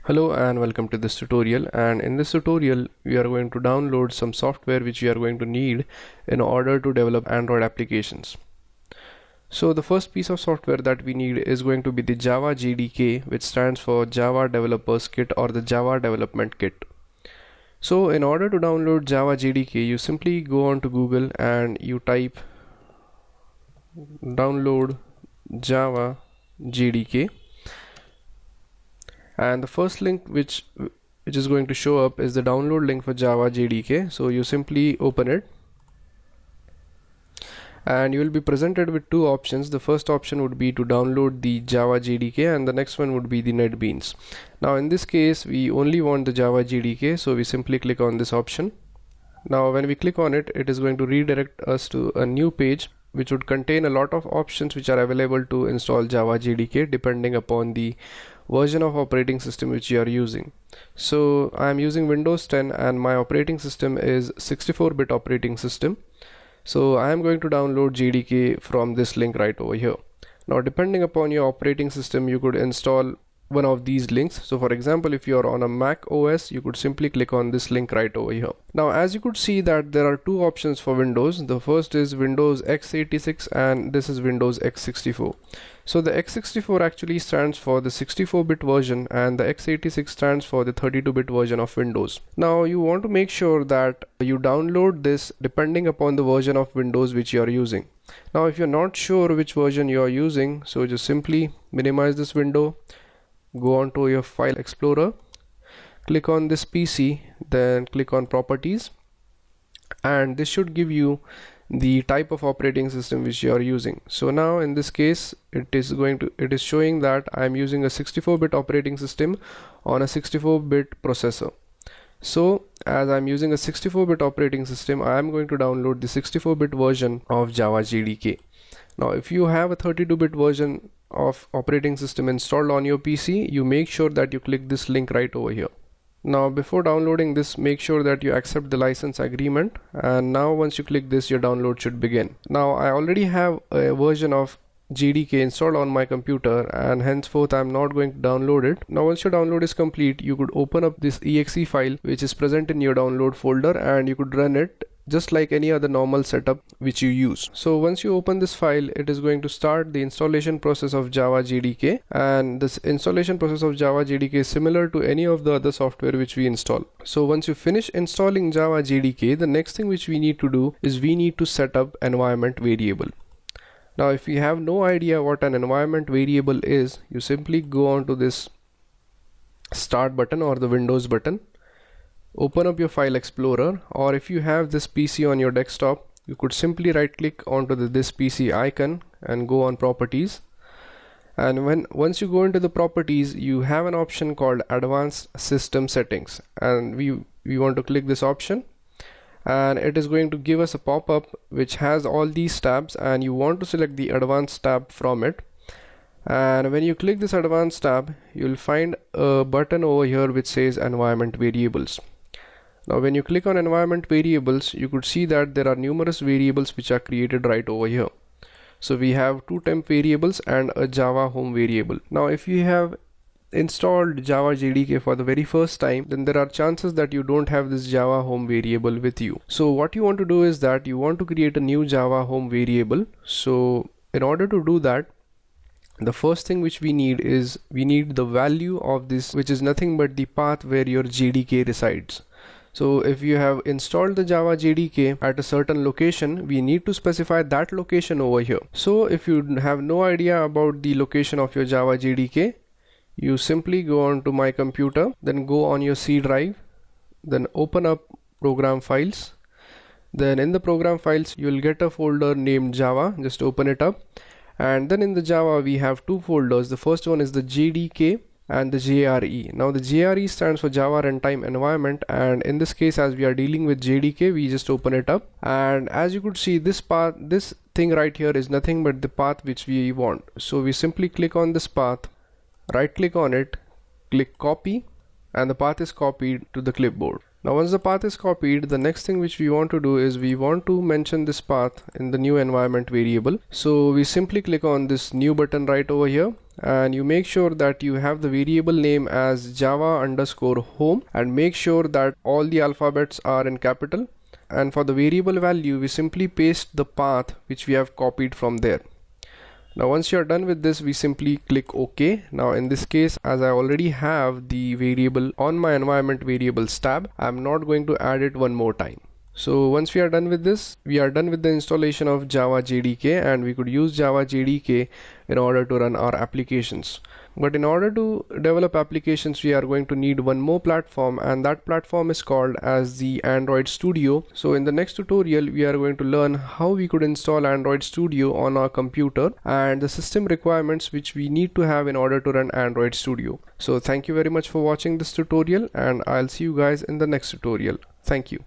Hello and welcome to this tutorial, and in this tutorial we are going to download some software which we are going to need in order to develop Android applications. So the first piece of software that we need is going to be the Java JDK, which stands for Java Developers Kit or the Java Development Kit. So in order to download Java JDK, you simply go on to Google and you type download Java JDK, and the first link which is going to show up is the download link for Java JDK. So you simply open it and you will be presented with two options. The first option would be to download the Java JDK and the next one would be the NetBeans. Now in this case we only want the Java JDK, so we simply click on this option. Now when we click on it, it is going to redirect us to a new page which would contain a lot of options which are available to install Java JDK depending upon the version of operating system which you are using. So I am using Windows 10 and my operating system is 64-bit operating system. So I am going to download JDK from this link right over here. Now depending upon your operating system, you could install one of these links. So for example, if you are on a Mac OS, you could simply click on this link right over here. Now as you could see that there are two options for Windows. The first is Windows x86 and this is Windows x64. So the x64 actually stands for the 64-bit version and the x86 stands for the 32-bit version of Windows. Now you want to make sure that you download this depending upon the version of Windows which you are using. Now if you're not sure which version you are using, so just simply minimize this window, go on to your file explorer, click on this PC, then click on properties, and this should give you the type of operating system which you are using. So now in this case it is showing that I am using a 64-bit operating system on a 64-bit processor. So as I'm using a 64-bit operating system, I am going to download the 64-bit version of Java JDK. Now if you have a 32-bit version of operating system installed on your PC, you make sure that you click this link right over here. Now before downloading this, make sure that you accept the license agreement, and now once you click this, your download should begin. Now I already have a version of JDK installed on my computer and henceforth I'm not going to download it. Now once your download is complete, you could open up this exe file which is present in your download folder and you could run it just like any other normal setup which you use. So once you open this file, it is going to start the installation process of Java JDK, and this installation process of Java JDK is similar to any of the other software which we install. So once you finish installing Java JDK, the next thing which we need to do is we need to set up environment variable. Now if you have no idea what an environment variable is, you simply go on to this start button or the Windows button, open up your file explorer, or if you have this PC on your desktop, you could simply right click onto this PC icon and go on properties. And once you go into the properties, you have an option called advanced system settings, and we want to click this option, and it is going to give us a pop-up which has all these tabs, and you want to select the advanced tab from it. And when you click this advanced tab, you'll find a button over here which says environment variables. Now when you click on environment variables, you could see that there are numerous variables which are created right over here. So we have two temp variables and a Java home variable. Now if you have installed Java JDK for the very first time, then there are chances that you don't have this Java home variable with you. So what you want to do is that you want to create a new Java home variable. So in order to do that, the first thing which we need is we need the value of this, which is nothing but the path where your JDK resides. So if you have installed the Java JDK at a certain location, we need to specify that location over here. So if you have no idea about the location of your Java JDK, you simply go on to my computer, then go on your C drive, then open up program files. Then in the program files, you will get a folder named Java. Just open it up. And then in the Java, we have two folders. The first one is the JDK and the JRE. Now the JRE stands for Java Runtime Environment, and in this case, as we are dealing with JDK, we just open it up, and as you could see, this thing right here is nothing but the path which we want. So we simply click on this path, right click on it, click copy, and the path is copied to the clipboard. Now once the path is copied, the next thing which we want to do is we want to mention this path in the new environment variable. So we simply click on this new button right over here, and you make sure that you have the variable name as java_home, and make sure that all the alphabets are in capital. And for the variable value, we simply paste the path which we have copied from there. Now once you are done with this, we simply click OK. Now in this case, as I already have the variable on my environment variables tab, I'm not going to add it one more time. So once we are done with this, we are done with the installation of Java JDK, and we could use Java JDK in order to run our applications. But in order to develop applications, we are going to need one more platform, and that platform is called as the Android Studio. So in the next tutorial, we are going to learn how we could install Android Studio on our computer and the system requirements which we need to have in order to run Android Studio. So thank you very much for watching this tutorial, and I'll see you guys in the next tutorial. Thank you.